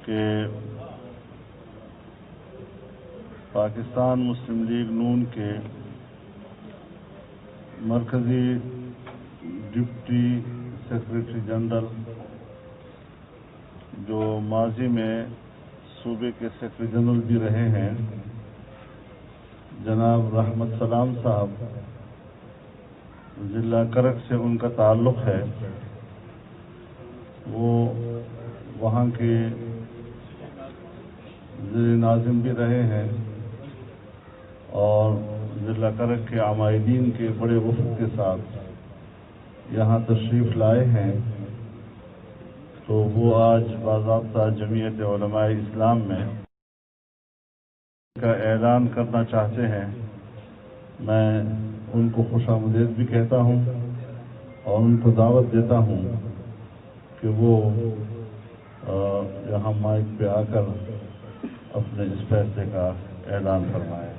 کہ پاکستان مسلم لیگ نون کے مرکزی ڈپٹی سیکرٹری جنرل جو ماضی میں صوبے کے سیکرٹری جنرل بھی رہے ہیں، جناب رحمت سلام صاحب، ضلع کرک سے ان کا تعلق ہے، وہ وہاں کے زیر ناظم بھی رہے ہیں اور ضلع کرک کے عمائدین کے بڑے وفد کے ساتھ یہاں تشریف لائے ہیں، تو وہ آج باضابطہ جمعیت علماء اسلام میں کا اعلان کرنا چاہتے ہیں۔ میں ان کو خوش آمدید بھی کہتا ہوں اور ان کو دعوت دیتا ہوں کہ وہ یہاں مائک پہ آ کر اپنے اس فیصلے کا اعلان فرمائیں۔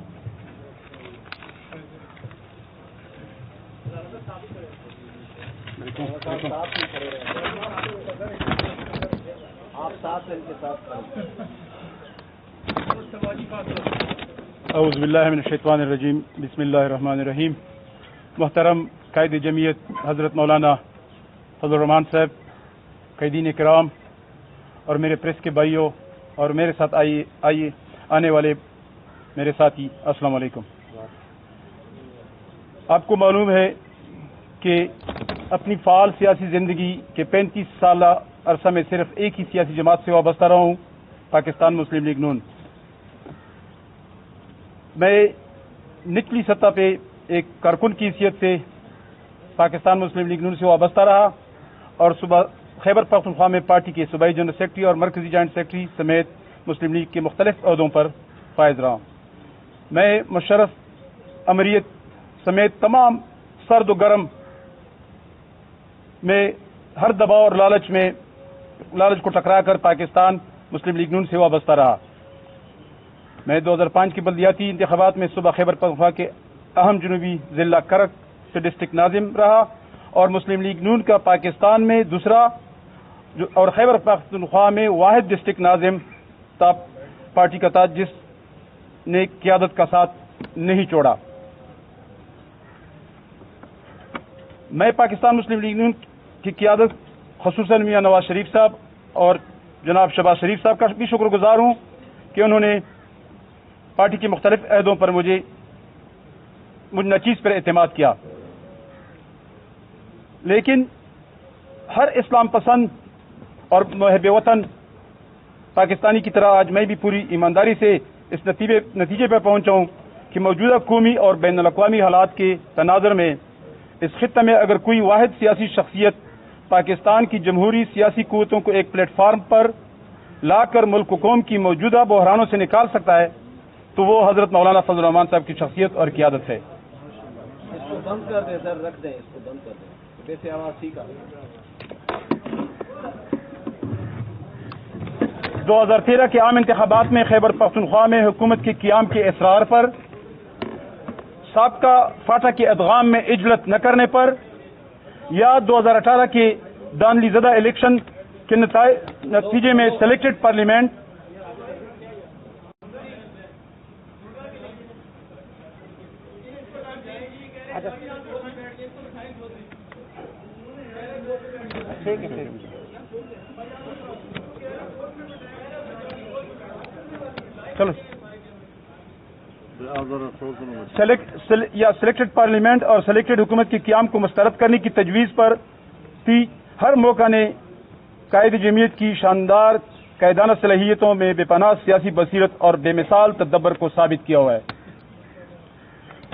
اعوذ باللہ من الشیطان الرجیم، بسم اللہ الرحمن الرحیم۔ محترم قائد جمعیت حضرت مولانا فضل الرحمان صاحب، قائدین کرام اور میرے پریس کے بھائیوں اور میرے ساتھ آنے والے میرے ساتھی، السلام علیکم۔ آپ کو معلوم ہے کہ اپنی فعال سیاسی زندگی کے 35 سالہ عرصہ میں صرف ایک ہی سیاسی جماعت سے وابستہ رہا ہوں، پاکستان مسلم لیگ نون۔ میں نچلی سطح پہ ایک کارکن کی حیثیت سے پاکستان مسلم لیگ نون سے وابستہ رہا اور صبح خیبر پختونخوا میں پارٹی کے صوبائی جنرل سیکرٹری اور مرکزی جوائنٹ سیکرٹری سمیت مسلم لیگ کے مختلف عہدوں پر فائز رہا۔ میں مشرف امریت سمیت تمام سرد و گرم میں ہر دباؤ اور لالچ کو ٹکرا کر پاکستان مسلم لیگ نون سے وابستہ رہا۔ میں 2005 کے بلدیاتی انتخابات میں صوبہ خیبر پختونخوا کے اہم جنوبی ضلع کرک سے ڈسٹرکٹ ناظم رہا اور مسلم لیگ نون کا پاکستان میں دوسرا اور خیبر پختونخوا میں واحد ڈسٹرکٹ ناظم تھا پارٹی کا تاج، جس نے قیادت کا ساتھ نہیں چھوڑا۔ میں پاکستان مسلم لیگ نون کی قیادت خصوصاً میاں نواز شریف صاحب اور جناب شہباز شریف صاحب کا بھی شکر گزار ہوں کہ انہوں نے پارٹی کے مختلف عہدوں پر مجھ ناچیز پر اعتماد کیا۔ لیکن ہر اسلام پسند اور محب وطن پاکستانی کی طرح آج میں بھی پوری ایمانداری سے اس نتیجے پر پہنچا ہوں کہ موجودہ قومی اور بین الاقوامی حالات کے تناظر میں اس خطے میں اگر کوئی واحد سیاسی شخصیت پاکستان کی جمہوری سیاسی قوتوں کو ایک پلیٹ فارم پر لا کر ملک و قوم کی موجودہ بحرانوں سے نکال سکتا ہے تو وہ حضرت مولانا فضل الرحمان صاحب کی شخصیت اور قیادت ہے۔ اس کو بند کر دیں سر، رکھ دیں، اس کو بند کر دیں، ویسے آواز ٹھیک آ رہی ہے۔ 2013 کے عام انتخابات میں خیبر پختونخوا میں حکومت کے قیام کے اصرار پر سابقہ فاٹا کے ادغام میں اجلت نہ کرنے پر یا 2018 کے دانلی زدہ الیکشن کے نتیجے میں سلیکٹڈ پارلیمنٹ سلیکٹڈ پارلیمنٹ اور سلیکٹڈ حکومت کے قیام کو مسترد کرنے کی تجویز پر تھی، ہر موقع نے قائد جمعیت کی شاندار قائدانہ صلاحیتوں میں بے پناہ سیاسی بصیرت اور بے مثال تدبر کو ثابت کیا ہوا ہے۔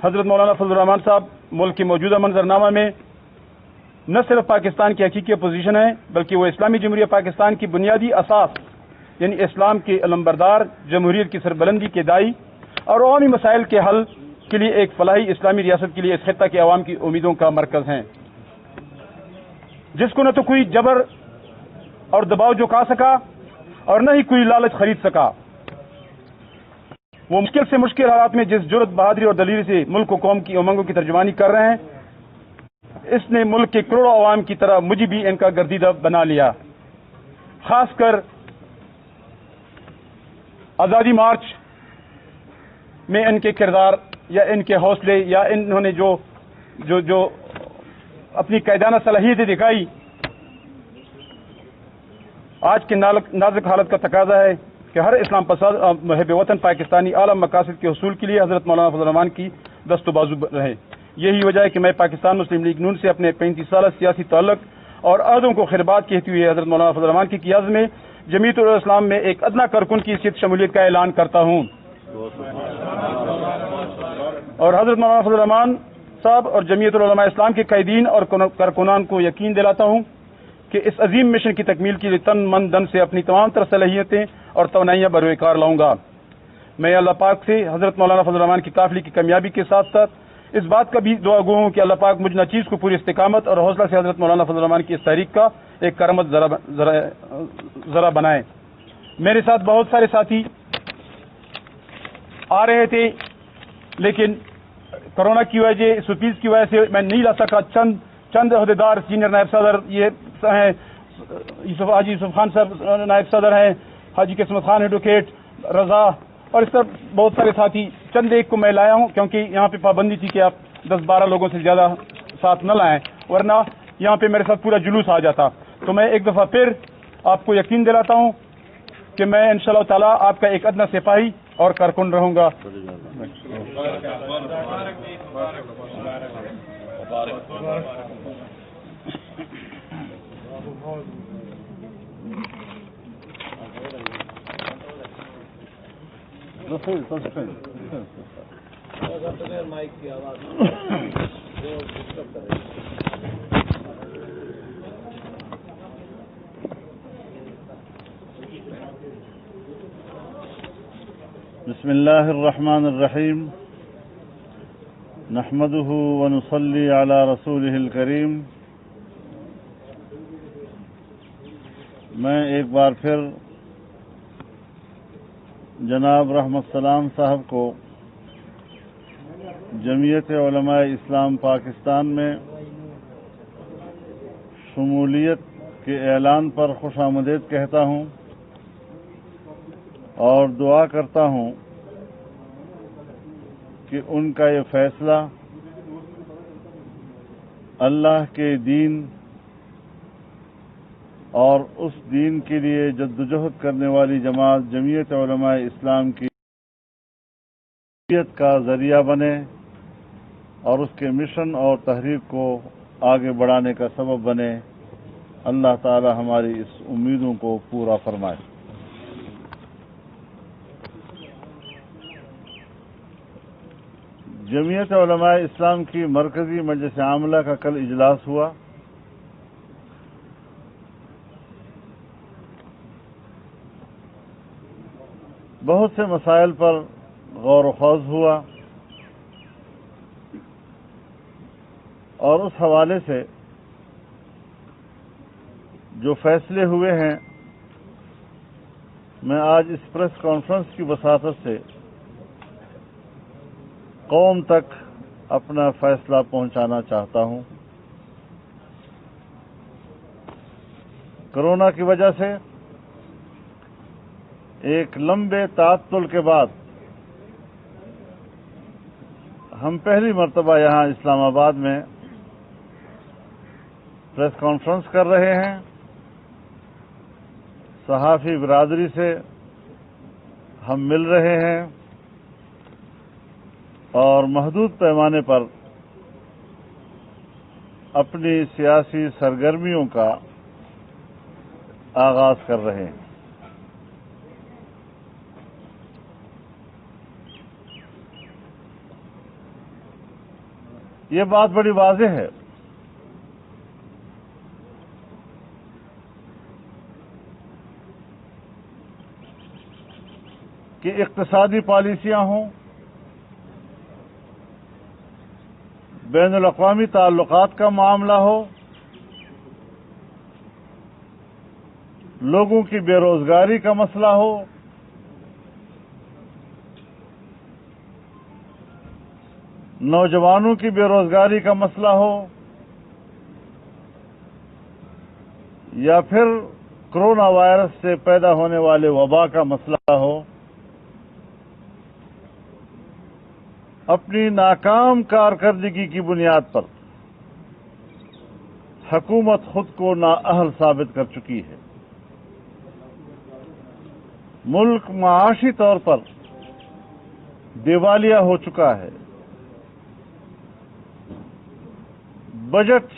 حضرت مولانا فضل الرحمان صاحب ملک کے موجودہ منظرنامہ میں نہ صرف پاکستان کی حقیقی اپوزیشن ہے بلکہ وہ اسلامی جمہوریہ پاکستان کی بنیادی اساس یعنی اسلام کے علمبردار، جمہوریت کی سربلندی کے داعی اور عوامی مسائل کے حل کے لیے ایک فلاحی اسلامی ریاست کے لیے اس خطہ کے عوام کی امیدوں کا مرکز ہیں، جس کو نہ تو کوئی جبر اور دباؤ جھکا سکا اور نہ ہی کوئی لالچ خرید سکا۔ وہ مشکل سے مشکل حالات میں جس جرأت، بہادری اور دلیری سے ملک و قوم کی امنگوں کی ترجمانی کر رہے ہیں، اس نے ملک کے کروڑوں عوام کی طرح مجھے بھی ان کا گردیدہ بنا لیا۔ خاص کر آزادی مارچ میں ان کے کردار یا ان کے حوصلے یا انہوں نے جو اپنی قائدانہ صلاحیتیں دکھائی، آج کے نازک حالت کا تقاضا ہے کہ ہر اسلام پسند محب وطن پاکستانی اعلیٰ مقاصد کے حصول کے لیے حضرت مولانا فضل الرحمان کی دست و بازو رہے۔ یہی وجہ ہے کہ میں پاکستان مسلم لیگ نون سے اپنے 35 سالہ سیاسی تعلق اور عہدوں کو خیرباد کہتے ہوئے حضرت مولانا فضل الرحمان کی قیادت میں جمعیت الاسلام میں ایک ادنیٰ کارکن کی حیثیت شمولیت کا اعلان کرتا ہوں، اور حضرت مولانا فضل الرحمان صاحب اور جمعیت العلماء اسلام کے قائدین اور کارکنان کو یقین دلاتا ہوں کہ اس عظیم مشن کی تکمیل کے لیے تن من دن سے اپنی تمام تر صلاحیتیں اور توانائیاں بروئے کار لاؤں گا۔ میں اللہ پاک سے حضرت مولانا فضل الرحمان کی قافلے کی کامیابی کے ساتھ ساتھ اس بات کا بھی دعا گو ہوں کہ اللہ پاک مجھ ناچیز کو پوری استقامت اور حوصلہ سے حضرت مولانا فضل الرحمان کی اس تحریک کا ایک کرامت ذرا بنائے۔ میرے ساتھ بہت سارے ساتھی آ رہے تھے، لیکن کورونا کی وجہ سپیز کی وجہ سے میں نہیں لا سکا۔ چند عہدیدار سینئر نائب صدر یہ ہیں، حاجی یوسف خان صاحب نائب صدر ہیں، حاجی قسمت خان ایڈوکیٹ، رضا اور اس طرح بہت سارے ساتھی، چند ایک کو میں لایا ہوں کیونکہ یہاں پہ پابندی تھی کہ آپ 10-12 لوگوں سے زیادہ ساتھ نہ لائیں، ورنہ یہاں پہ میرے ساتھ پورا جلوس آ جاتا۔ تو میں ایک دفعہ پھر آپ کو یقین دلاتا ہوں کہ میں انشاءاللہ تعالیٰ آپ کا ایک ادنیٰ سپاہی اور کارکن رہوں گا۔ مائک کی آواز بسم اللہ الرحمن الرحیم، نحمده ونصلی علی رسولہ الکریم۔ میں ایک بار پھر جناب رحمت سلام صاحب کو جمعیت علماء اسلام پاکستان میں شمولیت کے اعلان پر خوش آمدید کہتا ہوں اور دعا کرتا ہوں کہ ان کا یہ فیصلہ اللہ کے دین اور اس دین کے لیے جدوجہد کرنے والی جماعت جمعیت علماء اسلام کی کا ذریعہ بنے اور اس کے مشن اور تحریک کو آگے بڑھانے کا سبب بنے۔ اللہ تعالی ہماری اس امیدوں کو پورا فرمائے۔ جمعیت علماء اسلام کی مرکزی مجلس عاملہ کا کل اجلاس ہوا۔ بہت سے مسائل پر غور و خوض ہوا اور اس حوالے سے جو فیصلے ہوئے ہیں میں آج اس پریس کانفرنس کی وساطت سے قوم تک اپنا فیصلہ پہنچانا چاہتا ہوں۔ کورونا کی وجہ سے ایک لمبے تعطل کے بعد ہم پہلی مرتبہ یہاں اسلام آباد میں پریس کانفرنس کر رہے ہیں۔ صحافی برادری سے ہم مل رہے ہیں اور محدود پیمانے پر اپنی سیاسی سرگرمیوں کا آغاز کر رہے ہیں۔ یہ بات بڑی واضح ہے کہ اقتصادی پالیسیاں ہوں، بین الاقوامی تعلقات کا معاملہ ہو، لوگوں کی بے روزگاری کا مسئلہ ہو، نوجوانوں کی بے روزگاری کا مسئلہ ہو، یا پھر کرونا وائرس سے پیدا ہونے والے وبا کا مسئلہ ہو، اپنی ناکام کارکردگی کی بنیاد پر حکومت خود کو نااہل ثابت کر چکی ہے. ملک معاشی طور پر دیوالیہ ہو چکا ہے. بجٹ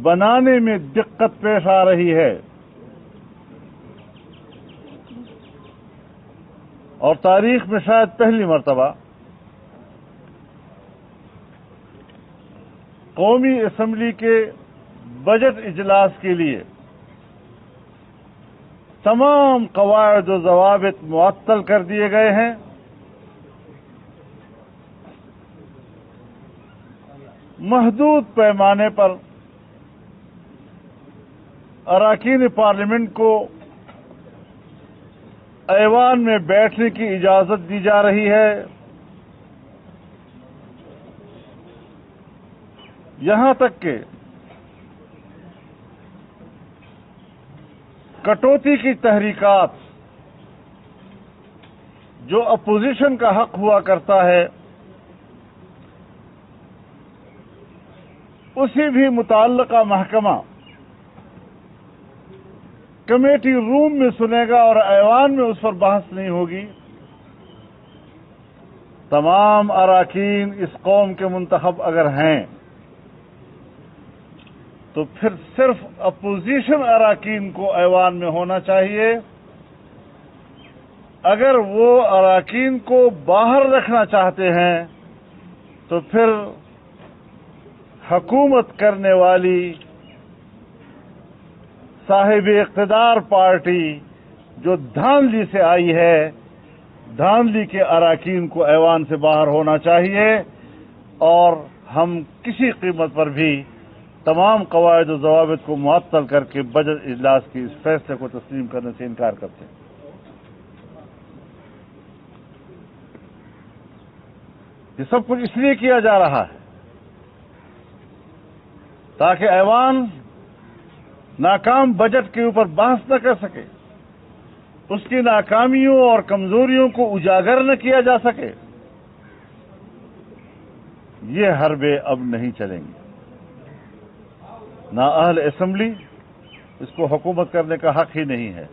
بنانے میں دقت پیش آ رہی ہے اور تاریخ میں شاید پہلی مرتبہ قومی اسمبلی کے بجٹ اجلاس کے لیے تمام قواعد و ضوابط معطل کر دیے گئے ہیں. محدود پیمانے پر اراکین پارلیمنٹ کو ایوان میں بیٹھنے کی اجازت دی جا رہی ہے. یہاں تک کہ کٹوتی کی تحریکات جو اپوزیشن کا حق ہوا کرتا ہے اسی بھی متعلقہ محکمہ کمیٹی روم میں سنے گا اور ایوان میں اس پر بحث نہیں ہوگی. تمام اراکین اس قوم کے منتخب اگر ہیں تو پھر صرف اپوزیشن اراکین کو ایوان میں ہونا چاہیے. اگر وہ اراکین کو باہر رکھنا چاہتے ہیں تو پھر حکومت کرنے والی صاحب اقتدار پارٹی جو دھاندلی سے آئی ہے دھاندلی کے اراکین کو ایوان سے باہر ہونا چاہیے. اور ہم کسی قیمت پر بھی تمام قواعد و ضوابط کو معطل کر کے بجٹ اجلاس کے اس فیصلے کو تسلیم کرنے سے انکار کرتے ہیں. یہ سب کچھ اس لیے کیا جا رہا ہے تاکہ ایوان ناکام بجٹ کے اوپر بحث نہ کر سکے, اس کی ناکامیوں اور کمزوریوں کو اجاگر نہ کیا جا سکے. یہ حربے اب نہیں چلیں گے. نااہل اسمبلی اس کو حکومت کرنے کا حق ہی نہیں ہے.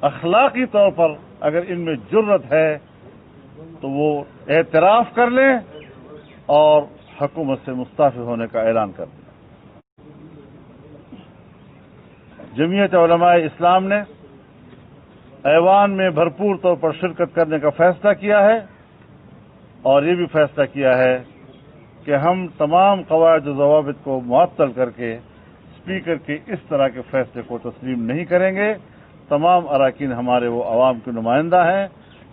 اخلاقی طور پر اگر ان میں جرت ہے تو وہ اعتراف کر لیں اور حکومت سے مستعفی ہونے کا اعلان کر دیں. جمعیت علماء اسلام نے ایوان میں بھرپور طور پر شرکت کرنے کا فیصلہ کیا ہے اور یہ بھی فیصلہ کیا ہے کہ ہم تمام قواعد و ضوابط کو معطل کر کے اسپیکر کے اس طرح کے فیصلے کو تسلیم نہیں کریں گے. تمام اراکین ہمارے وہ عوام کے نمائندہ ہیں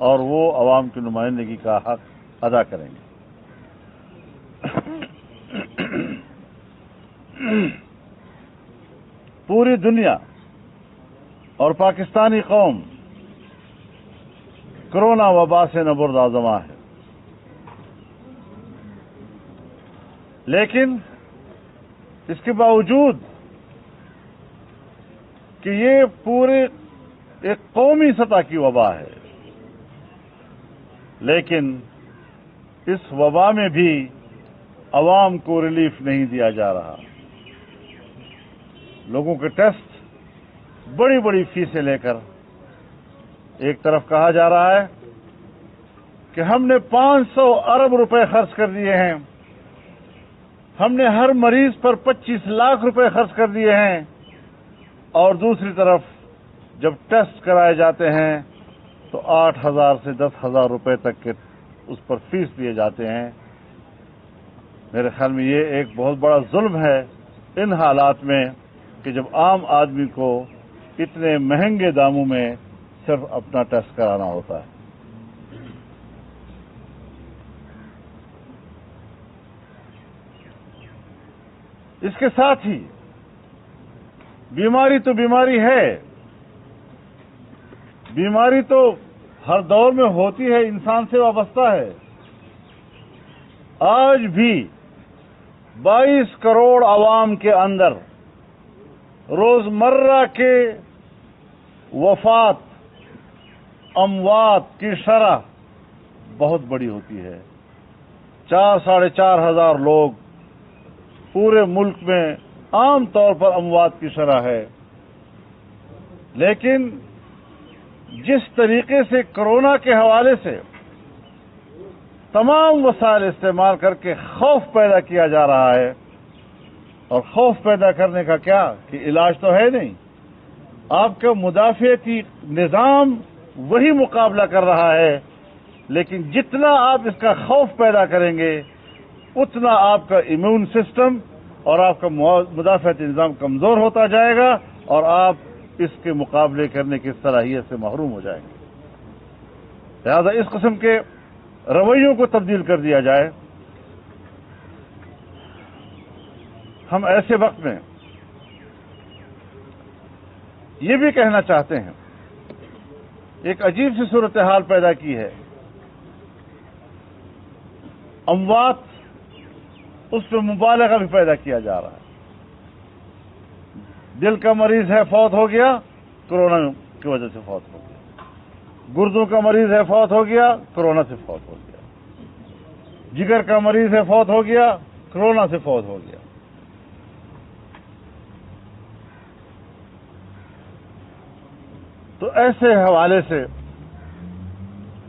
اور وہ عوام کی نمائندگی کا حق ادا کریں گے. پوری دنیا اور پاکستانی قوم کرونا وبا سے نبرد آزما ہے, لیکن اس کے باوجود کہ یہ پورے ایک قومی سطح کی وبا ہے, لیکن اس وبا میں بھی عوام کو ریلیف نہیں دیا جا رہا. لوگوں کے ٹیسٹ بڑی بڑی فیسیں لے کر ایک طرف کہا جا رہا ہے کہ ہم نے 500 ارب روپے خرچ کر دیے ہیں, ہم نے ہر مریض پر 25 لاکھ روپے خرچ کر دیے ہیں, اور دوسری طرف جب ٹیسٹ کرائے جاتے ہیں تو 8,000 سے 10,000 روپے تک کے اس پر فیس لیے جاتے ہیں. میرے خیال میں یہ ایک بہت بڑا ظلم ہے ان حالات میں کہ جب عام آدمی کو اتنے مہنگے داموں میں صرف اپنا ٹیسٹ کرانا ہوتا ہے. اس کے ساتھ ہی بیماری تو بیماری ہے, بیماری تو ہر دور میں ہوتی ہے, انسان سے وابستہ ہے. آج بھی 22 کروڑ عوام کے اندر روزمرہ کے وفات اموات کی شرح بہت بڑی ہوتی ہے. 4,500 لوگ پورے ملک میں عام طور پر اموات کی شرح ہے. لیکن جس طریقے سے کورونا کے حوالے سے تمام وسائل استعمال کر کے خوف پیدا کیا جا رہا ہے، اور خوف پیدا کرنے کا کیا کہ علاج تو ہے نہیں. آپ کا مدافعتی نظام وہی مقابلہ کر رہا ہے، لیکن جتنا آپ اس کا خوف پیدا کریں گے اتنا آپ کا امیون سسٹم اور آپ کا مدافعتی نظام کمزور ہوتا جائے گا اور آپ اس کے مقابلے کرنے کی صلاحیت سے محروم ہو جائیں گے. لہذا اس قسم کے رویوں کو تبدیل کر دیا جائے. ہم ایسے وقت میں یہ بھی کہنا چاہتے ہیں، ایک عجیب سی صورتحال پیدا کی ہے. اموات اس پہ مبالغہ بھی پیدا کیا جا رہا ہے. دل کا مریض ہے، فوت ہو گیا، کورونا کی وجہ سے فوت ہو گیا. گردوں کا مریض ہے، فوت ہو گیا، کورونا سے فوت ہو گیا. جگر کا مریض ہے، فوت ہو گیا، کورونا سے فوت ہو گیا. تو ایسے حوالے سے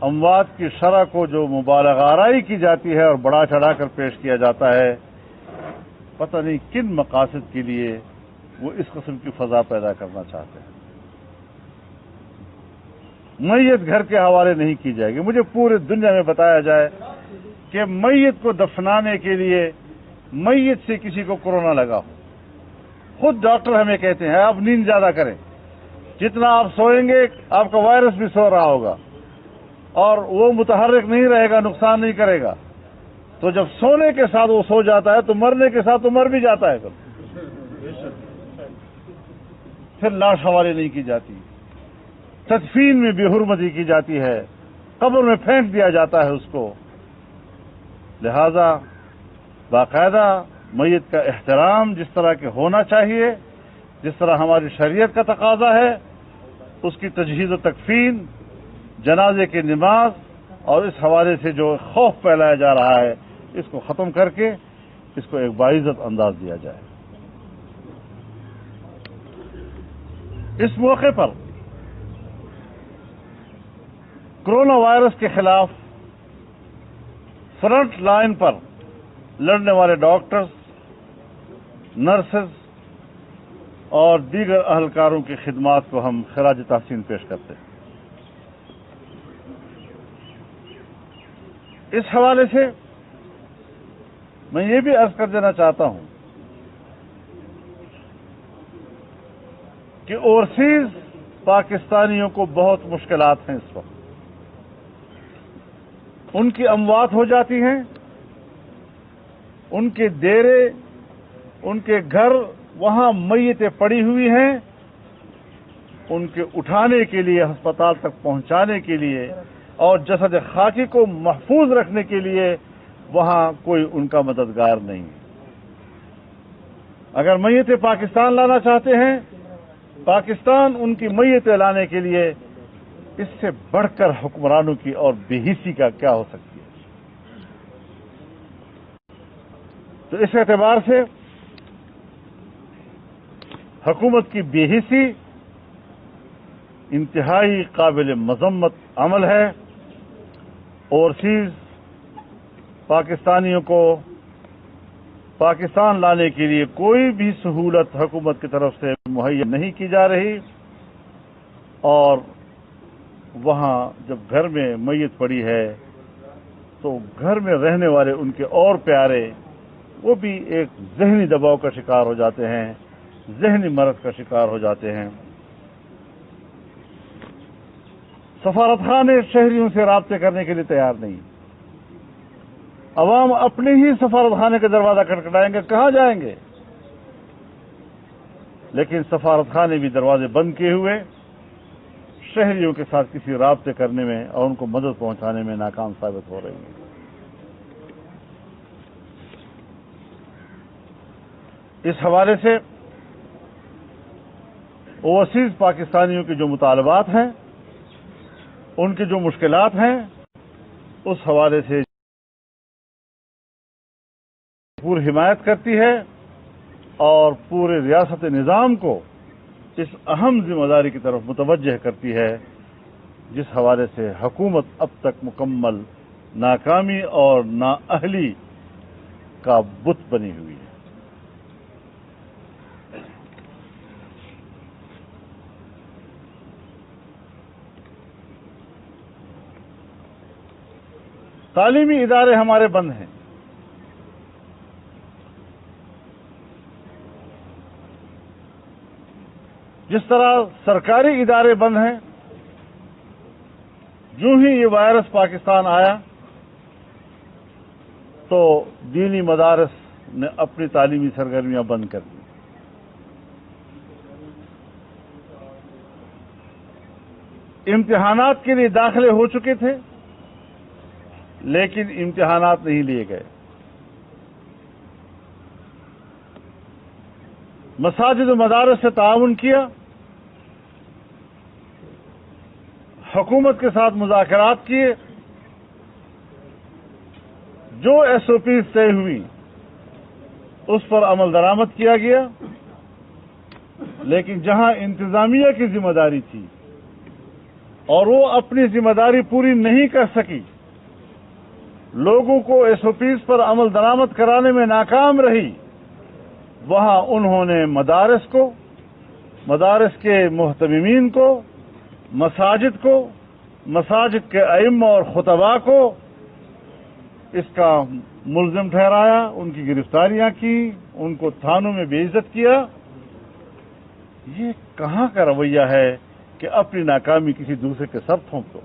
اموات کی شرح کو جو مبالغہ آرائی کی جاتی ہے اور بڑا چڑھا کر پیش کیا جاتا ہے، پتہ نہیں کن مقاصد کے لیے وہ اس قسم کی فضا پیدا کرنا چاہتے ہیں. میت گھر کے حوالے نہیں کی جائے گی. مجھے پورے دنیا میں بتایا جائے کہ میت کو دفنانے کے لیے میت سے کسی کو کورونا لگا ہو. خود ڈاکٹر ہمیں کہتے ہیں آپ نیند زیادہ کریں، جتنا آپ سوئیں گے آپ کا وائرس بھی سو رہا ہوگا اور وہ متحرک نہیں رہے گا، نقصان نہیں کرے گا. تو جب سونے کے ساتھ وہ سو جاتا ہے تو مرنے کے ساتھ تو مر بھی جاتا ہے. پھر لاش حوالے نہیں کی جاتی، تدفین میں بے حرمتی کی جاتی ہے، قبر میں پھینک دیا جاتا ہے اس کو. لہذا باقاعدہ میت کا احترام جس طرح کے ہونا چاہیے، جس طرح ہماری شریعت کا تقاضا ہے، اس کی تجہیز و تکفین، جنازے کی نماز اور اس حوالے سے جو خوف پھیلایا جا رہا ہے اس کو ختم کر کے اس کو ایک باعزت انداز دیا جائے. اس موقع پر کرونا وائرس کے خلاف فرنٹ لائن پر لڑنے والے ڈاکٹرز، نرسز اور دیگر اہلکاروں کی خدمات کو ہم خراج تحسین پیش کرتے ہیں. اس حوالے سے میں یہ بھی عرض کر دینا چاہتا ہوں کہ اوورسیز پاکستانیوں کو بہت مشکلات ہیں. اس وقت ان کی اموات ہو جاتی ہیں، ان کے ڈیرے، ان کے گھر وہاں میتیں پڑی ہوئی ہیں. ان کے اٹھانے کے لیے، ہسپتال تک پہنچانے کے لیے اور جسد خاکی کو محفوظ رکھنے کے لیے وہاں کوئی ان کا مددگار نہیں. اگر میتیں پاکستان لانا چاہتے ہیں، پاکستان ان کی میتیں لانے کے لیے اس سے بڑھ کر حکمرانوں کی اور بے حسی کا کیا ہو سکتی ہے. تو اس اعتبار سے حکومت کی بے حسی انتہائی قابل مذمت عمل ہے. اوورسیز پاکستانیوں کو پاکستان لانے کے لیے کوئی بھی سہولت حکومت کی طرف سے مہیا نہیں کی جا رہی، اور وہاں جب گھر میں میت پڑی ہے تو گھر میں رہنے والے ان کے اور پیارے وہ بھی ایک ذہنی دباؤ کا شکار ہو جاتے ہیں، ذہنی مرض کا شکار ہو جاتے ہیں. سفارتخانے شہریوں سے رابطے کرنے کے لیے تیار نہیں. عوام اپنے ہی سفارتخانے کا دروازہ کھٹکھٹائیں گے، کہاں جائیں گے؟ لیکن سفارتخانے بھی دروازے بند کیے ہوئے شہریوں کے ساتھ کسی رابطے کرنے میں اور ان کو مدد پہنچانے میں ناکام ثابت ہو رہی ہیں. اس حوالے سے اوورسیز پاکستانیوں کے جو مطالبات ہیں، ان کی جو مشکلات ہیں، اس حوالے سے پوری حمایت کرتی ہے اور پورے ریاست نظام کو اس اہم ذمہ داری کی طرف متوجہ کرتی ہے جس حوالے سے حکومت اب تک مکمل ناکامی اور نااہلی کا بت بنی ہوئی ہے۔ تعلیمی ادارے ہمارے بند ہیں، جس طرح سرکاری ادارے بند ہیں، جو ہی یہ وائرس پاکستان آیا تو دینی مدارس نے اپنی تعلیمی سرگرمیاں بند کر دی۔ امتحانات کے لیے داخلے ہو چکے تھے لیکن امتحانات نہیں لیے گئے۔ مساجد و مدارس سے تعاون کیا، حکومت کے ساتھ مذاکرات کیے، جو ایس او پیز طے ہوئی اس پر عمل درآمد کیا گیا، لیکن جہاں انتظامیہ کی ذمہ داری تھی اور وہ اپنی ذمہ داری پوری نہیں کر سکی، لوگوں کو ایس او پیز پر عمل درآمد کرانے میں ناکام رہی، وہاں انہوں نے مدارس کو، مدارس کے محتممین کو، مساجد کو، مساجد کے ائمہ اور خطباء کو اس کا ملزم ٹھہرایا، ان کی گرفتاریاں کی، ان کو تھانوں میں بے عزت کیا۔ یہ کہاں کا رویہ ہے کہ اپنی ناکامی کسی دوسرے کے سر تھونپ دو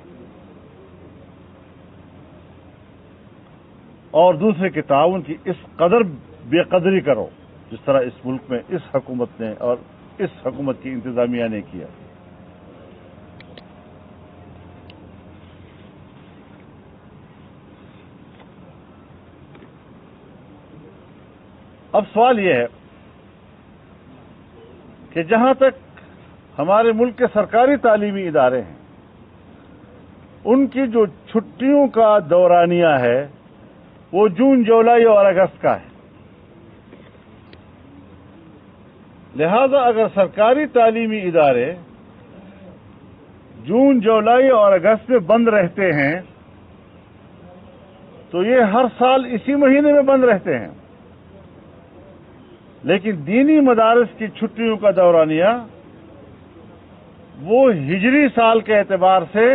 اور دوسرے کے تعاون کی اس قدر بے قدری کرو جس طرح اس ملک میں اس حکومت نے اور اس حکومت کی انتظامیہ نے کیا۔ اب سوال یہ ہے کہ جہاں تک ہمارے ملک کے سرکاری تعلیمی ادارے ہیں، ان کی جو چھٹیوں کا دورانیہ ہے وہ جون، جولائی اور اگست کا ہے۔ لہذا اگر سرکاری تعلیمی ادارے جون، جولائی اور اگست میں بند رہتے ہیں تو یہ ہر سال اسی مہینے میں بند رہتے ہیں، لیکن دینی مدارس کی چھٹیوں کا دورانیہ وہ ہجری سال کے اعتبار سے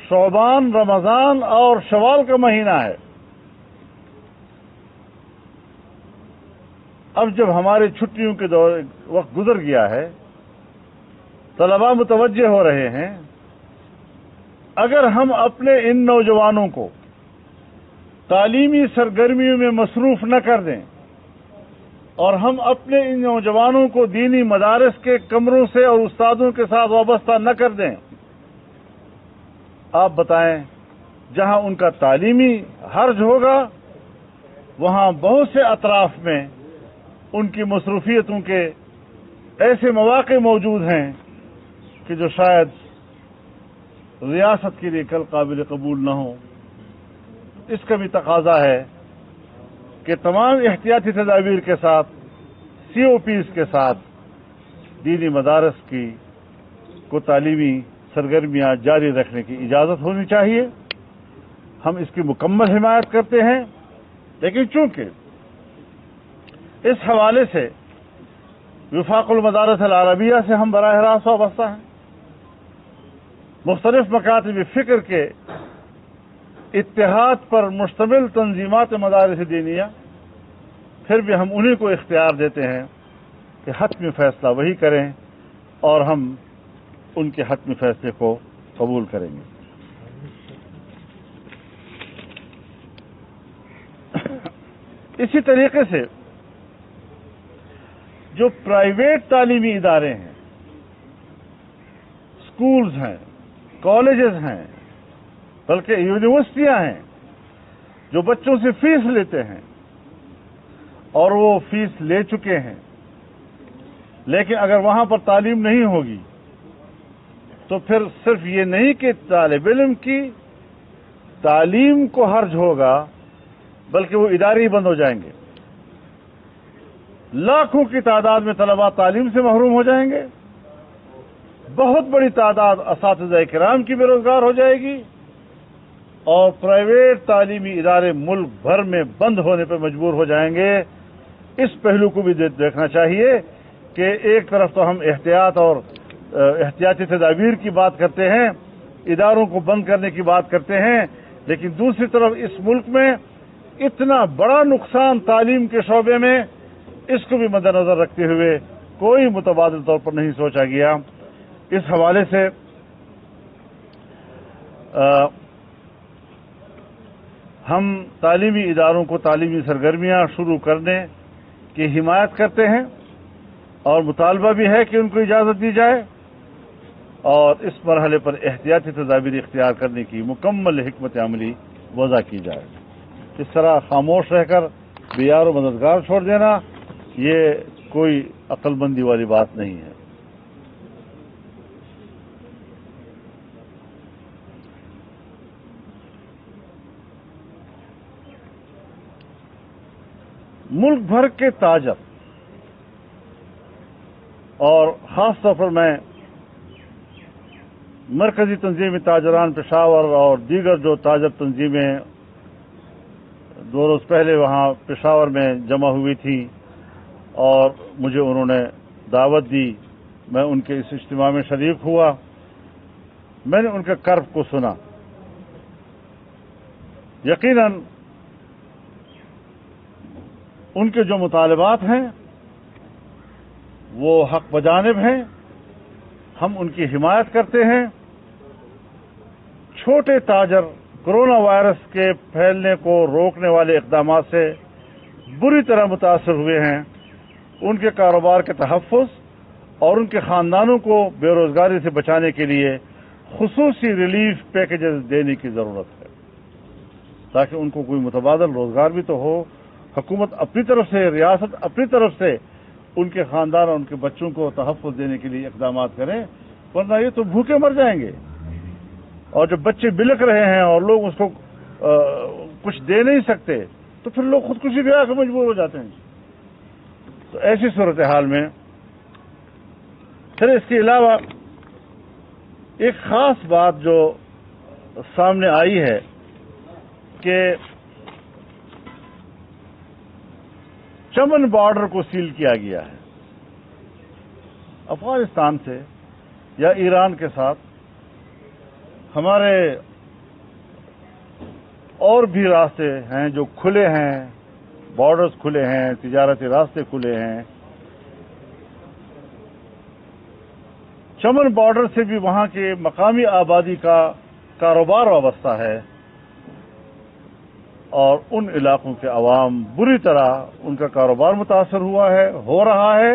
شعبان، رمضان اور شوال کا مہینہ ہے۔ اب جب ہماری چھٹیوں کے وقت گزر گیا ہے، طلباء متوجہ ہو رہے ہیں، اگر ہم اپنے ان نوجوانوں کو تعلیمی سرگرمیوں میں مصروف نہ کر دیں اور ہم اپنے ان نوجوانوں کو دینی مدارس کے کمروں سے اور استادوں کے ساتھ وابستہ نہ کر دیں، آپ بتائیں جہاں ان کا تعلیمی حرج ہوگا وہاں بہت سے اطراف میں ان کی مصروفیتوں کے ایسے مواقع موجود ہیں کہ جو شاید ریاست کے لیے کل قابل قبول نہ ہو۔ اس کا بھی تقاضا ہے کہ تمام احتیاطی تدابیر کے ساتھ، سی او پیز کے ساتھ دینی مدارس کو تعلیمی سرگرمیاں جاری رکھنے کی اجازت ہونی چاہیے۔ ہم اس کی مکمل حمایت کرتے ہیں، لیکن چونکہ اس حوالے سے وفاق المدارس العربیہ سے ہم براہ راست وابستہ ہیں، مختلف مکاتب فکر کے اتحاد پر مشتمل تنظیمات مدارس دینیہ، پھر بھی ہم انہیں کو اختیار دیتے ہیں کہ حتمی فیصلہ وہی کریں اور ہم ان کے حتمی فیصلے کو قبول کریں گے۔ اسی طریقے سے جو پرائیویٹ تعلیمی ادارے ہیں، سکولز ہیں، کالجز ہیں، بلکہ یونیورسٹیاں ہیں، جو بچوں سے فیس لیتے ہیں اور وہ فیس لے چکے ہیں، لیکن اگر وہاں پر تعلیم نہیں ہوگی تو پھر صرف یہ نہیں کہ طالب علم کی تعلیم کو حرج ہوگا بلکہ وہ ادارے ہی بند ہو جائیں گے. لاکھوں کی تعداد میں طلباء تعلیم سے محروم ہو جائیں گے. بہت بڑی تعداد اساتذہ کرام کی بے روزگار ہو جائے گی اور پرائیویٹ تعلیمی ادارے ملک بھر میں بند ہونے پر مجبور ہو جائیں گے. اس پہلو کو بھی دیکھنا چاہیے کہ ایک طرف تو ہم احتیاط اور احتیاطی تدابیر کی بات کرتے ہیں، اداروں کو بند کرنے کی بات کرتے ہیں، لیکن دوسری طرف اس ملک میں اتنا بڑا نقصان تعلیم کے شعبے میں، اس کو بھی مد نظر رکھتے ہوئے کوئی متبادل طور پر نہیں سوچا گیا. اس حوالے سے ہم تعلیمی اداروں کو تعلیمی سرگرمیاں شروع کرنے کی حمایت کرتے ہیں اور مطالبہ بھی ہے کہ ان کو اجازت دی جائے اور اس مرحلے پر احتیاطی تدابیر اختیار کرنے کی مکمل حکمت عملی وضع کی جائے. اس طرح خاموش رہ کر بے یار و مددگار چھوڑ دینا یہ کوئی عقل مندی والی بات نہیں ہے. ملک بھر کے تاجر اور خاص طور پر میں مرکزی تنظیمی تاجران پشاور اور دیگر جو تاجر تنظیمیں 2 روز پہلے وہاں پشاور میں جمع ہوئی تھی اور مجھے انہوں نے دعوت دی، میں ان کے اس اجتماع میں شریک ہوا. میں نے ان کے کرب کو سنا. یقیناً ان کے جو مطالبات ہیں وہ حق بجانب ہیں، ہم ان کی حمایت کرتے ہیں. چھوٹے تاجر کورونا وائرس کے پھیلنے کو روکنے والے اقدامات سے بری طرح متاثر ہوئے ہیں. ان کے کاروبار کے تحفظ اور ان کے خاندانوں کو بے روزگاری سے بچانے کے لیے خصوصی ریلیف پیکیجز دینے کی ضرورت ہے تاکہ ان کو کوئی متبادل روزگار بھی تو ہو. حکومت اپنی طرف سے، ریاست اپنی طرف سے ان کے خاندان اور ان کے بچوں کو تحفظ دینے کے لیے اقدامات کریں، ورنہ یہ تو بھوکے مر جائیں گے. اور جب بچے بلک رہے ہیں اور لوگ اس کو کچھ دے نہیں سکتے تو پھر لوگ خودکشی بھی آ کے مجبور ہو جاتے ہیں. تو ایسی صورتحال میں پھر اس کے علاوہ ایک خاص بات جو سامنے آئی ہے کہ چمن بارڈر کو سیل کیا گیا ہے. افغانستان سے یا ایران کے ساتھ ہمارے اور بھی راستے ہیں جو کھلے ہیں، بارڈرز کھلے ہیں، تجارتی راستے کھلے ہیں. چمن بارڈر سے بھی وہاں کے مقامی آبادی کا کاروبار وابستہ ہے اور ان علاقوں کے عوام بری طرح ان کا کاروبار متاثر ہوا ہے، ہو رہا ہے.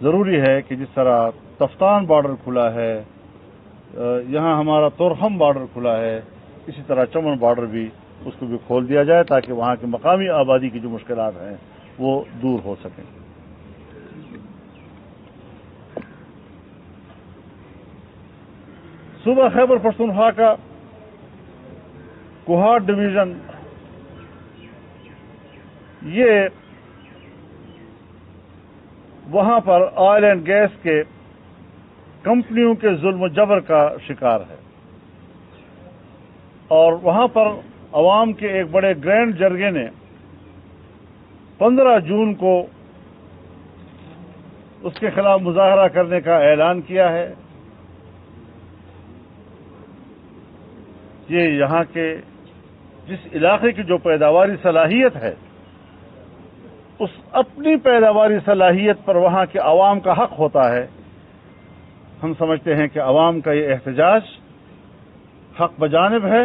ضروری ہے کہ جس طرح تفتان بارڈر کھلا ہے، یہاں ہمارا تورخم بارڈر کھلا ہے، اسی طرح چمن بارڈر بھی اس کو بھی کھول دیا جائے تاکہ وہاں کی مقامی آبادی کی جو مشکلات ہیں وہ دور ہو سکیں. صوبہ خیبر پختونخوا کا کوہاٹ ڈویژن یہ وہاں پر آئل اینڈ گیس کے کمپنیوں کے ظلم و جبر کا شکار ہے اور وہاں پر عوام کے ایک بڑے گرینڈ جرگے نے 15 جون کو اس کے خلاف مظاہرہ کرنے کا اعلان کیا ہے. یہ یہاں کے جس علاقے کی جو پیداواری صلاحیت ہے اس اپنی پیداواری صلاحیت پر وہاں کے عوام کا حق ہوتا ہے. ہم سمجھتے ہیں کہ عوام کا یہ احتجاج حق بجانب ہے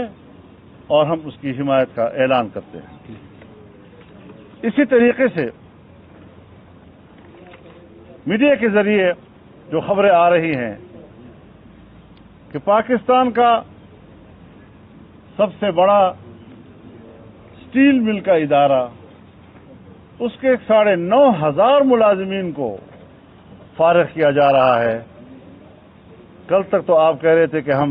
اور ہم اس کی حمایت کا اعلان کرتے ہیں. اسی طریقے سے میڈیا کے ذریعے جو خبریں آ رہی ہیں کہ پاکستان کا سب سے بڑا اسٹیل مل کا ادارہ اس کے 9,500 ملازمین کو فارغ کیا جا رہا ہے. کل تک تو آپ کہہ رہے تھے کہ ہم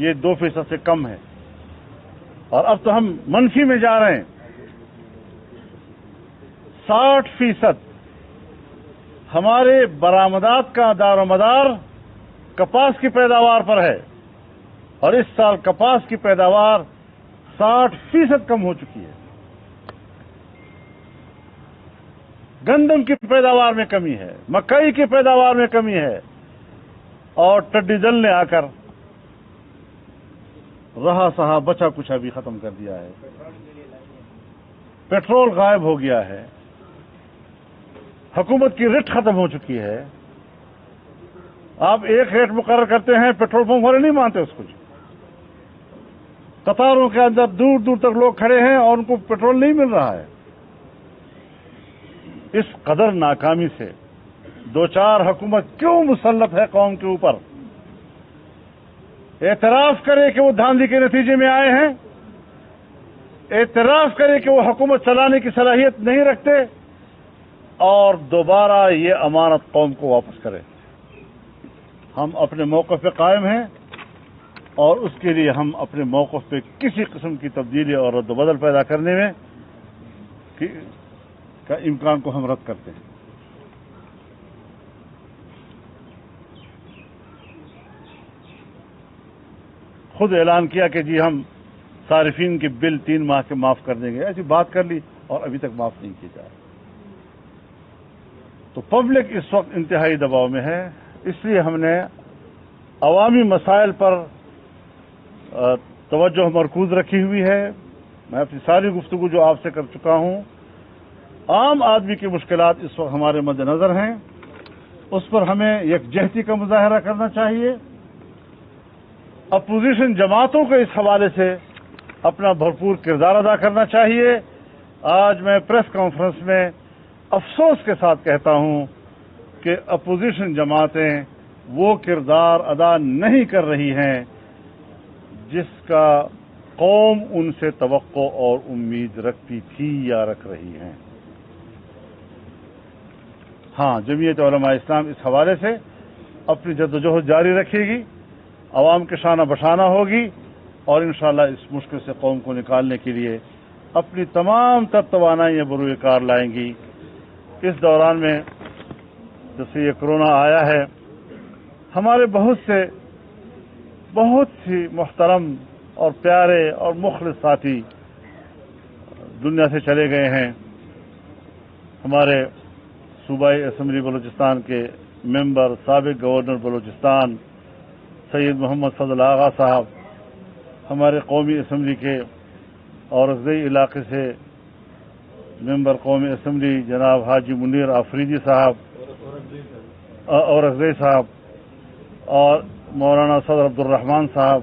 یہ 2% سے کم ہے، اور اب تو ہم منفی میں جا رہے ہیں۔ 60% ہمارے برآمدات کا دار و مدار کپاس کی پیداوار پر ہے، اور اس سال کپاس کی پیداوار 60% کم ہو چکی ہے۔ گندم کی پیداوار میں کمی ہے، مکئی کی پیداوار میں کمی ہے، اور ٹڈی دل نے آ کر رہا سہا بچا کچھا بھی ختم کر دیا ہے۔ پیٹرول غائب ہو گیا ہے، حکومت کی رٹ ختم ہو چکی ہے۔ آپ ایک ریٹ مقرر کرتے ہیں، پیٹرول پمپ والے نہیں مانتے اس کو۔ قطاروں کے اندر دور دور تک لوگ کھڑے ہیں اور ان کو پیٹرول نہیں مل رہا ہے۔ اس قدر ناکامی سے دو چار حکومت کیوں مسلط ہے قوم کے اوپر؟ اعتراف کرے کہ وہ دھاندلی کے نتیجے میں آئے ہیں، اعتراف کرے کہ وہ حکومت چلانے کی صلاحیت نہیں رکھتے، اور دوبارہ یہ امانت قوم کو واپس کرے۔ ہم اپنے موقف پہ قائم ہیں، اور اس کے لیے ہم اپنے موقف پہ کسی قسم کی تبدیلی اور رد و بدل پیدا کرنے میں کا امکان کو ہم رد کرتے ہیں۔ خود اعلان کیا کہ جی ہم صارفین کے بل 3 ماہ کے معاف کر دیں گے، ایسی بات کر لی اور ابھی تک معاف نہیں کیے جا رہے۔ تو پبلک اس وقت انتہائی دباؤ میں ہے، اس لیے ہم نے عوامی مسائل پر توجہ مرکوز رکھی ہوئی ہے۔ میں اپنی ساری گفتگو جو آپ سے کر چکا ہوں، عام آدمی کی مشکلات اس وقت ہمارے مد نظر ہیں، اس پر ہمیں یکجہتی کا مظاہرہ کرنا چاہیے۔ اپوزیشن جماعتوں کو اس حوالے سے اپنا بھرپور کردار ادا کرنا چاہیے۔ آج میں پریس کانفرنس میں افسوس کے ساتھ کہتا ہوں کہ اپوزیشن جماعتیں وہ کردار ادا نہیں کر رہی ہیں جس کا قوم ان سے توقع اور امید رکھتی تھی یا رکھ رہی ہیں۔ ہاں، جمعیت علماء اسلام اس حوالے سے اپنی جدوجہد جاری رکھے گی، عوام کے شانہ بشانہ ہوگی، اور انشاءاللہ اس مشکل سے قوم کو نکالنے کے لیے اپنی تمام تر توانائیاں بروئے کار لائیں گی۔ اس دوران میں جیسے یہ کورونا آیا ہے، ہمارے بہت سی محترم اور پیارے اور مخلص ساتھی دنیا سے چلے گئے ہیں۔ ہمارے صوبائی اسمبلی بلوچستان کے ممبر، سابق گورنر بلوچستان سید محمد فضل آغا صاحب، ہمارے قومی اسمبلی کے اورکزئی علاقے سے ممبر قومی اسمبلی جناب حاجی منیر آفریدی صاحب اورکزئی صاحب، اور مولانا صدر عبد الرحمان صاحب،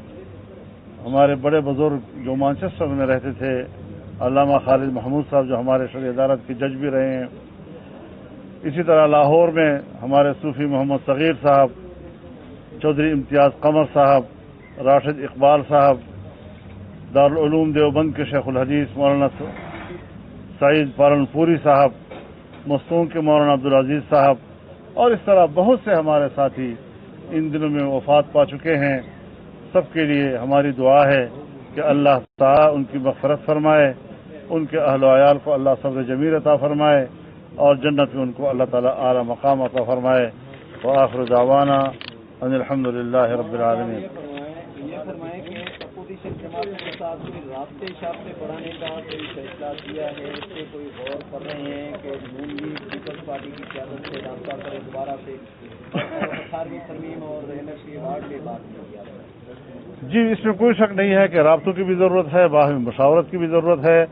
ہمارے بڑے بزرگ جو مانچسٹر میں رہتے تھے، علامہ خالد محمود صاحب جو ہمارے شرعی عدالت کے جج بھی رہے ہیں۔ اسی طرح لاہور میں ہمارے صوفی محمد صغیر صاحب، چودھری امتیاز قمر صاحب، راشد اقبال صاحب، دارالعلوم دیوبند کے شیخ الحدیث مولانا سعید پالنپوری صاحب، مستونگ کے مولانا عبدالعزیز صاحب، اور اس طرح بہت سے ہمارے ساتھی ان دنوں میں وفات پا چکے ہیں۔ سب کے لیے ہماری دعا ہے کہ اللہ تعالیٰ ان کی مغفرت فرمائے، ان کے اہل و عیال کو اللہ صبر جمیل عطا فرمائے، اور جنت میں ان کو اللہ تعالیٰ اعلیٰ مقام عطا فرمائے۔ وآخر دعوانا ان الحمدللہ رب العالمین۔ یہ فرمائیں کہ اپوزیشن جماعتوں کے ساتھ کوئی رابطے بڑھانے کا کوئی فیصلہ کیا ہے، اس پہ کوئی غور کر رہے ہیں کہ نون لیگ پیپلز پارٹی کی قیادت سے رابطہ کرے دوبارہ سے، 18ویں ترمیم اور انرجی ایوارڈ کے بعد کیا ہے؟ جی، اس میں کوئی شک نہیں ہے کہ رابطوں کی بھی ضرورت ہے، باہمی مشاورت کی بھی ضرورت ہے۔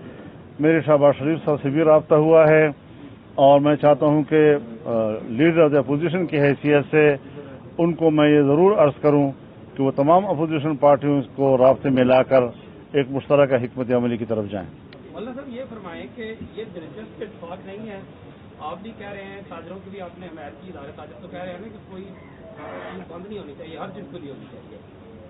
میرے شہباز شریف صاحب سے بھی رابطہ ہوا ہے، اور میں چاہتا ہوں کہ لیڈر آف دا اپوزیشن کی حیثیت سے ان کو میں یہ ضرور عرض کروں کہ وہ تمام اپوزیشن پارٹیوں کو رابطے میں لا کر ایک مشترکہ حکمت عملی کی طرف جائیں۔ مولانا صاحب یہ فرمائیں کہ یہ دلچسپ اتفاق نہیں ہے، آپ بھی کہہ رہے ہیں، تاجروں کی بھی آپ نے حمایت کی، ادارے تاجر تو کہہ رہے ہیں نا کہ کوئی بند نہیں ہونی چاہیے، ہر چیز کھلی ہونی چاہیے۔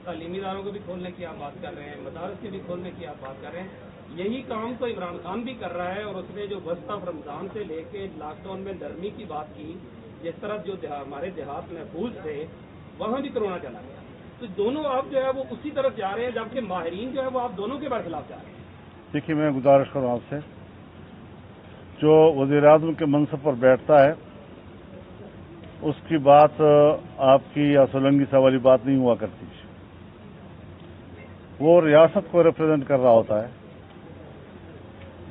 تعلیمی اداروں کو بھی کھولنے کی آپ بات کر رہے ہیں، مدارس کے بھی کھولنے کی آپ بات کر رہے ہیں۔ یہی کام تو عمران خان بھی کر رہا ہے، اور اس نے جو وسط رمضان سے لے کے لاک ڈاؤن میں نرمی کی بات کی، جس طرح جو ہمارے دیہات محفوظ تھے وہاں بھی کرونا چلا گیا، تو دونوں آپ جو ہے وہ اسی طرف جا رہے ہیں، جبکہ ماہرین جو ہے وہ آپ دونوں کے برخلاف جا رہے ہیں۔ دیکھیے، میں گزارش کروں آپ سے، جو وزیر اعظم کے منصب پر بیٹھتا ہے اس کی بات آپ کی یا سولنگی صاحب والی بات نہیں ہوا کرتی، وہ ریاست کو ریپرزینٹ کر رہا ہوتا ہے۔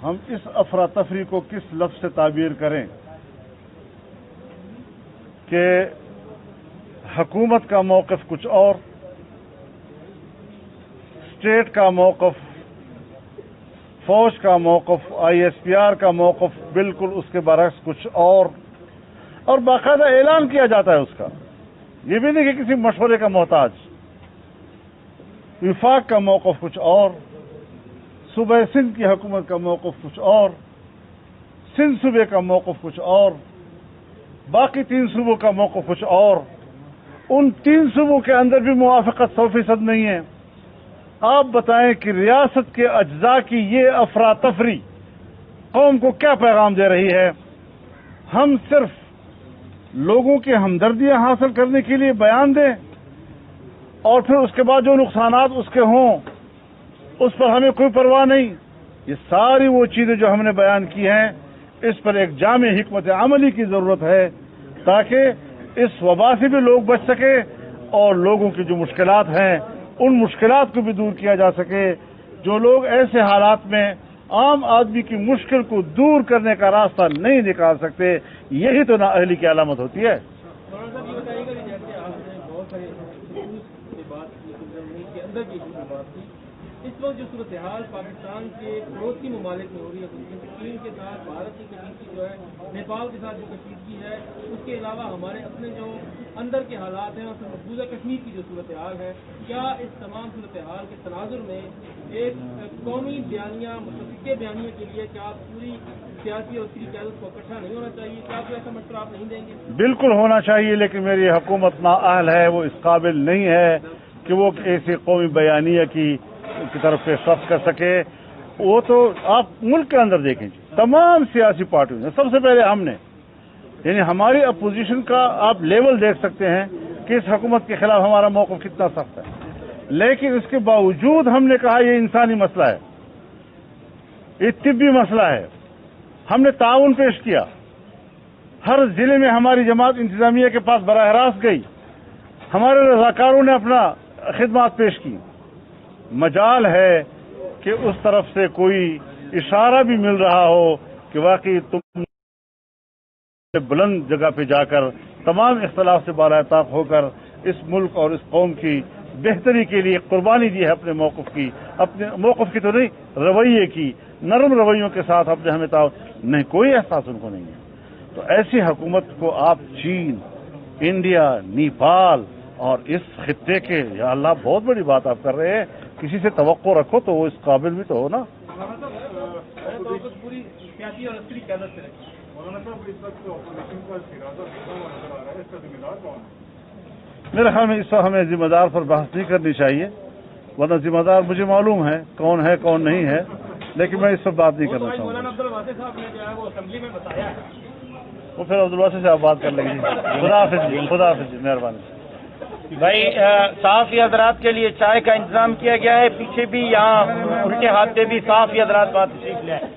ہم اس افراتفری کو کس لفظ سے تعبیر کریں کہ حکومت کا موقف کچھ اور، اسٹیٹ کا موقف، فوج کا موقف، آئی ایس پی آر کا موقف بالکل اس کے برعکس کچھ اور باقاعدہ اعلان کیا جاتا ہے اس کا، یہ بھی نہیں کہ کسی مشورے کا محتاج۔ وفاق کا موقف کچھ اور، صوبہ سندھ کی حکومت کا موقف کچھ اور، سندھ صوبے کا موقف کچھ اور، باقی 3 صوبوں کا موقف کچھ اور۔ ان 3 صوبوں کے اندر بھی موافقت 100% نہیں ہے۔ آپ بتائیں کہ ریاست کے اجزاء کی یہ افراتفری قوم کو کیا پیغام دے رہی ہے؟ ہم صرف لوگوں کی ہمدردیاں حاصل کرنے کے لیے بیان دیں اور پھر اس کے بعد جو نقصانات اس کے ہوں اس پر ہمیں کوئی پرواہ نہیں؟ یہ ساری وہ چیزیں جو ہم نے بیان کی ہیں، اس پر ایک جامع حکمت عملی کی ضرورت ہے تاکہ اس وبا سے بھی لوگ بچ سکے اور لوگوں کی جو مشکلات ہیں ان مشکلات کو بھی دور کیا جا سکے۔ جو لوگ ایسے حالات میں عام آدمی کی مشکل کو دور کرنے کا راستہ نہیں نکال سکتے، یہی تو نااہلی کی علامت ہوتی ہے۔ مولانا صاحب یہ بتائیے گا کہ جیسے آپ نے بہت سارے سے بات کی، ملک کے اندر کی بات کی، اس وقت جو صورتحال پاکستان کے پڑوسی ممالک میں ہو رہی ہے، چین کے ساتھ بھارت کی کشیدگی جو ہے، نیپال کے ساتھ جو کشیدگی ہے، اس کے علاوہ ہمارے اپنے جو اندر کے حالات ہیں اور مقبوضہ کشمیر کی جو صورتحال ہے، کیا اس تمام صورتحال کے تناظر میں ایک قومی بیانیہ، متفقہ بیانیے کے لیے کیا پوری سیاسی اور عسکری قیادت کو اکٹھا نہیں ہونا چاہیے؟ کیا کوئی ایسا مشورہ آپ نہیں دیں گے؟ بالکل ہونا چاہیے، لیکن میری حکومت نااہل ہے، وہ اس قابل نہیں ہے کہ وہ ایسی قومی بیانیہ کی طرف پیشرفت کر سکے۔ وہ تو آپ ملک کے اندر دیکھیں جی، تمام سیاسی پارٹیوں نے، سب سے پہلے ہم نے، یعنی ہماری اپوزیشن کا آپ لیول دیکھ سکتے ہیں کہ اس حکومت کے خلاف ہمارا موقف کتنا سخت ہے، لیکن اس کے باوجود ہم نے کہا یہ انسانی مسئلہ ہے، یہ طبی مسئلہ ہے، ہم نے تعاون پیش کیا، ہر ضلع میں ہماری جماعت انتظامیہ کے پاس براہ راست گئی، ہمارے رضاکاروں نے اپنا خدمات پیش کی۔ مجال ہے کہ اس طرف سے کوئی اشارہ بھی مل رہا ہو کہ واقعی تم بلند جگہ پہ جا کر تمام اختلاف سے بالاتاب ہو کر اس ملک اور اس قوم کی بہتری کے لیے قربانی دی ہے، اپنے موقف کی تو نہیں، رویے کی، نرم رویوں کے ساتھ اپنے ہمیں نہیں، کوئی احساس ان کو نہیں ہے۔ تو ایسی حکومت کو آپ چین، انڈیا، نیپال اور اس خطے کے، یا اللہ بہت بڑی بات آپ کر رہے ہیں، کسی سے توقع رکھو تو وہ اس قابل بھی تو ہو نا۔ پوری سیاسی اور عسکری قیادت سے رکھی۔ میرے خیال میں اس وقت ہمیں ذمہ دار پر بحث نہیں کرنی چاہیے، ورنہ ذمہ دار مجھے معلوم ہے کون نہیں ہے، لیکن میں اس پر بات نہیں کرنا چاہوں گا۔ مولانا عبدالواسع صاحب نے جو ہے وہ اسمبلی میں بتایا ہے، وہ پھر عبدالواسع سے آپ بات کر لیں گے۔ خدا حافظ جی، مہربانی۔ بھائی صحافی حضرات کے لیے چائے کا انتظام کیا گیا ہے، پیچھے بھی یہاں الٹے ہاتھ پہ بھی صحافی حضرات بات تشریف لے آئے۔